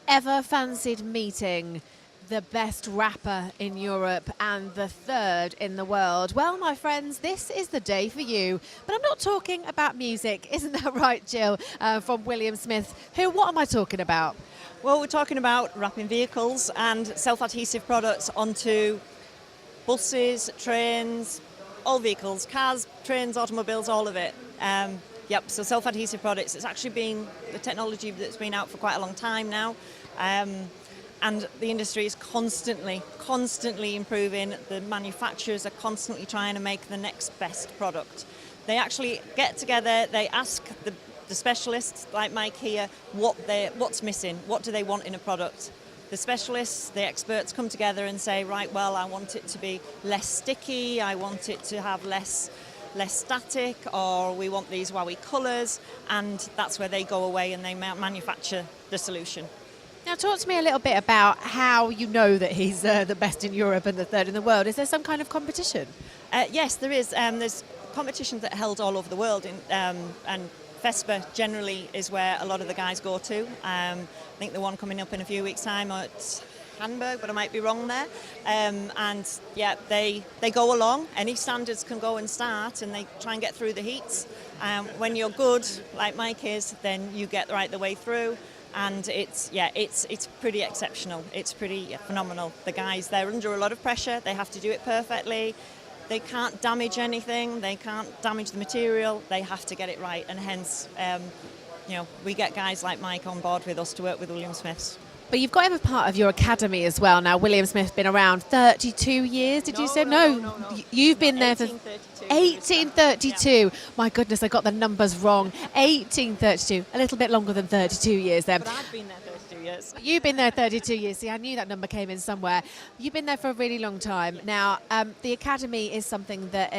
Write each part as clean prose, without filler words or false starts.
Ever fancied meeting the best rapper in Europe and the third in the world? Well, my friends, this is the day for you. But I'm not talking about music. Isn't that right, Jill, from William Smith? What am I talking about? Well, we're talking about wrapping vehicles and self-adhesive products onto buses, trains, all vehicles, cars, trains, automobiles, all of it. So self-adhesive products, it's actually been the technology that's been out for quite a long time now. And the industry is constantly improving. The manufacturers are constantly trying to make the next best product. They actually get together, they ask the specialists like Mike here what's missing, what do they want in a product. The specialists, the experts come together and say, right, well, I want it to be less sticky, I want it to have less static, or we want these wowie colours, and that's where they go away and they manufacture the solution. Now, talk to me a little bit about how you know that he's the best in Europe and the third in the world. Is there some kind of competition? Yes, there is. There's competitions that are held all over the world, and FESPA generally is where a lot of the guys go to. I think the one coming up in a few weeks' time at Hamburg, but I might be wrong there. They go along. Any standards can go and start, and they try and get through the heats. When you're good, like Mike is, then you get right the way through. And it's pretty exceptional. It's pretty phenomenal. The guys, they're under a lot of pressure. They have to do it perfectly. They can't damage anything. They can't damage the material. They have to get it right. And hence, we get guys like Mike on board with us to work with William Smiths. But you've got to have a part of your academy as well. Now, William Smith's been around 32 years, did you say? No. You've been there for 1832. Yeah. My goodness, I got the numbers wrong. 1832, a little bit longer than 32 years then. But I've been there 32 years. You've been there 32 years. See, I knew that number came in somewhere. You've been there for a really long time. Now, the academy is something that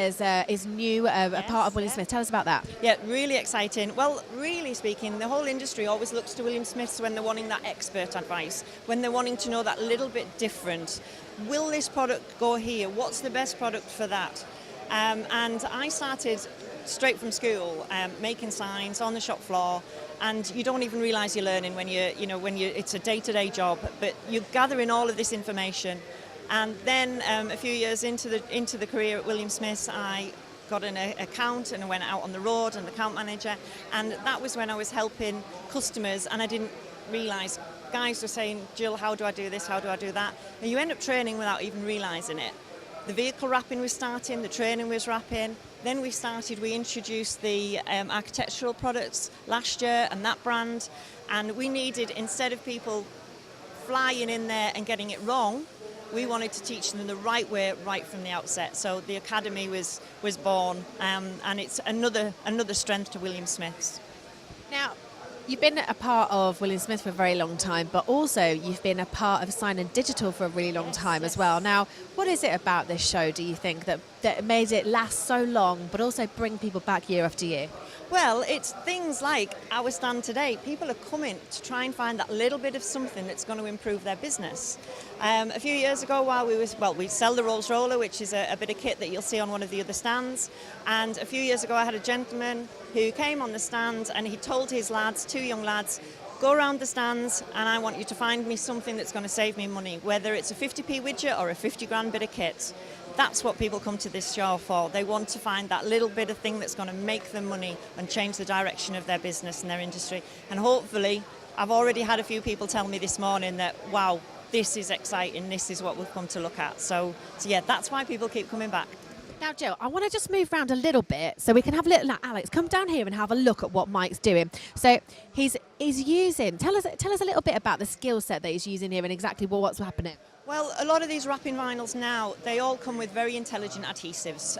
is new, a part of William Smith. Tell us about that. Yeah, really exciting. Well, really speaking, the whole industry always looks to William Smiths when they're wanting that expert advice, when they're wanting to know that little bit different. Will this product go here? What's the best product for that? And I started straight from school, making signs on the shop floor, and you don't even realise you're learning when it's a day-to-day job, but you're gathering all of this information. And then a few years into the career at William Smiths, I got an account and I went out on the road and account manager, and that was when I was helping customers, and I didn't realise guys were saying, Jill, how do I do this, how do I do that? And you end up training without even realising it. The vehicle wrapping was starting, the training was wrapping. Then we introduced the architectural products last year and that brand. And we needed, instead of people flying in there and getting it wrong, we wanted to teach them the right way right from the outset. So the academy was born, and it's another strength to William Smiths. Now, you've been a part of William Smith for a very long time, but also you've been a part of Sign and Digital for a really long time as well. Now, what is it about this show, do you think, that made it last so long, but also bring people back year after year? Well, it's things like our stand today. People are coming to try and find that little bit of something that's going to improve their business. A few years ago, we sell the Rolls Roller, which is a bit of kit that you'll see on one of the other stands. And a few years ago, I had a gentleman who came on the stand and he told his lads, two young lads, go around the stands and I want you to find me something that's going to save me money, whether it's a 50p widget or a 50 grand bit of kit. That's what people come to this show for. They want to find that little bit of thing that's going to make them money and change the direction of their business and their industry. And hopefully, I've already had a few people tell me this morning that, wow, this is exciting, this is what we've come to look at. So yeah, that's why people keep coming back. Now, Jill, I want to just move around a little bit so we can have a little. Now, Alex, come down here and have a look at what Mike's doing. So he's using. Tell us a little bit about the skill set that he's using here and exactly what's happening. Well, a lot of these wrapping vinyls now, they all come with very intelligent adhesives.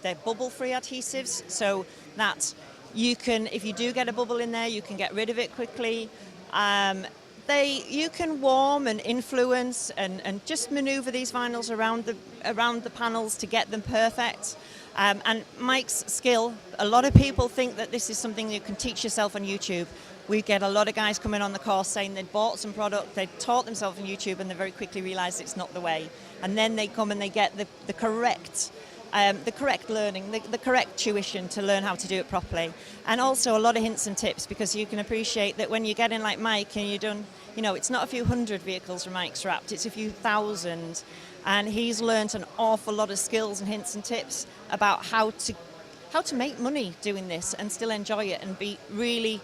They're bubble-free adhesives, so that you can, if you do get a bubble in there, you can get rid of it quickly. You can warm and influence and just manoeuvre these vinyls around the panels to get them perfect. And Mike's skill, a lot of people think that this is something you can teach yourself on YouTube. We get a lot of guys coming on the course saying they'd bought some product, they'd taught themselves on YouTube, and they very quickly realise it's not the way. And then they come and they get the correct the correct learning, the correct tuition to learn how to do it properly. And also a lot of hints and tips, because you can appreciate that when you get in like Mike and you're done, it's not a few hundred vehicles from Mike's wrapped, it's a few thousand. And he's learnt an awful lot of skills and hints and tips about how to make money doing this and still enjoy it and be really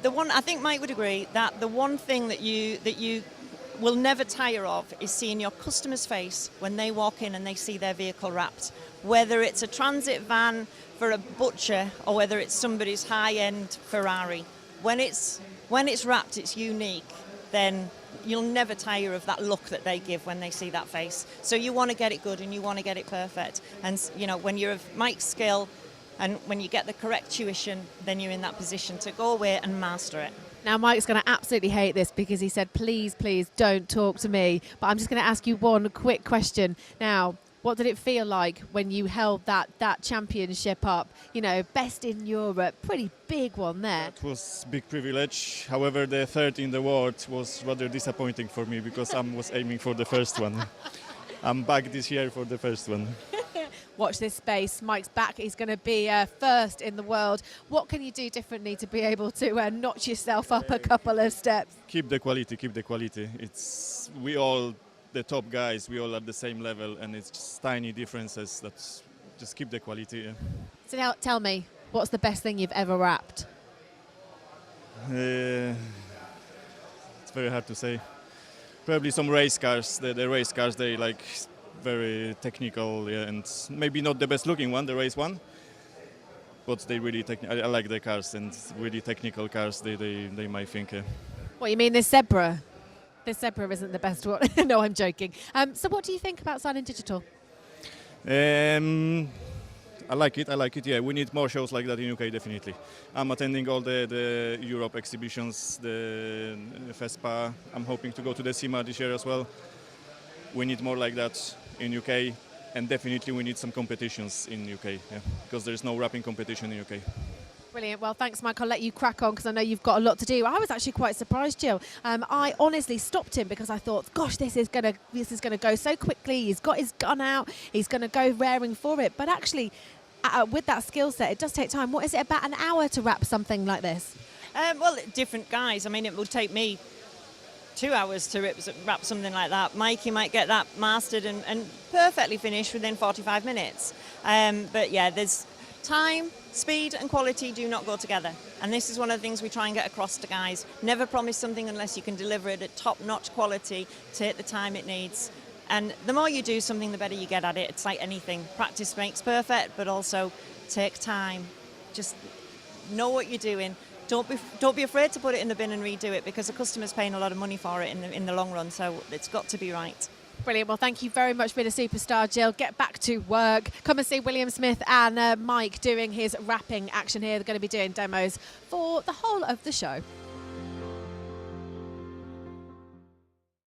I think Mike would agree that the one thing that you will never tire of is seeing your customer's face when they walk in and they see their vehicle wrapped. Whether it's a transit van for a butcher or whether it's somebody's high-end Ferrari, when it's wrapped, it's unique, then you'll never tire of that look that they give when they see that face. So you want to get it good and you want to get it perfect. And when you're of Mike's skill and when you get the correct tuition, then you're in that position to go away and master it. Now, Mike's going to absolutely hate this because he said, please, please don't talk to me. But I'm just going to ask you one quick question. Now, what did it feel like when you held that championship up? Best in Europe, pretty big one there. It was a big privilege. However, the third in the world was rather disappointing for me because I was aiming for the first one. I'm back this year for the first one. Watch this space. Mike's back. He's going to be first in the world. What can you do differently to be able to notch yourself up a couple of steps? Keep the quality. We all, the top guys, we all at the same level, and it's just tiny differences. That's just keep the quality. Yeah. So now tell me, what's the best thing you've ever wrapped? It's very hard to say. Probably some race cars. The race cars, they like very technical, yeah, and maybe not the best looking one, the race one, but they really I like the cars, and really technical cars. They might think. What, you mean this Zebra? This Zebra isn't the best one. No, I'm joking. So what do you think about Sign in Digital? I like it. Yeah, we need more shows like that in UK, definitely. I'm attending all the Europe exhibitions, the FESPA. I'm hoping to go to the SEMA this year as well. We need more like that in UK, and definitely we need some competitions in UK, yeah, because there's no wrapping competition in UK. Brilliant. Well, thanks, Mike. I'll let you crack on because I know you've got a lot to do. I was actually quite surprised, Jill. I honestly stopped him because I thought, gosh, this is gonna go so quickly. He's got his gun out. He's gonna go raring for it. But actually, with that skill set, it does take time. What is it, about an hour to wrap something like this? Well, different guys. I mean, it would take me 2 hours to wrap something like that. Mikey might get that mastered and perfectly finished within 45 minutes. But yeah, there's time, speed and quality do not go together. And this is one of the things we try and get across to guys. Never promise something unless you can deliver it at top-notch quality, take the time it needs. And the more you do something, the better you get at it. It's like anything. Practice makes perfect, but also take time. Just know what you're doing. Don't be afraid to put it in the bin and redo it, because the customer's paying a lot of money for it in the long run, so it's got to be right. Brilliant. Well, thank you very much for being a superstar, Jill. Get back to work. Come and see William Smith and Mike doing his wrapping action here. They're going to be doing demos for the whole of the show.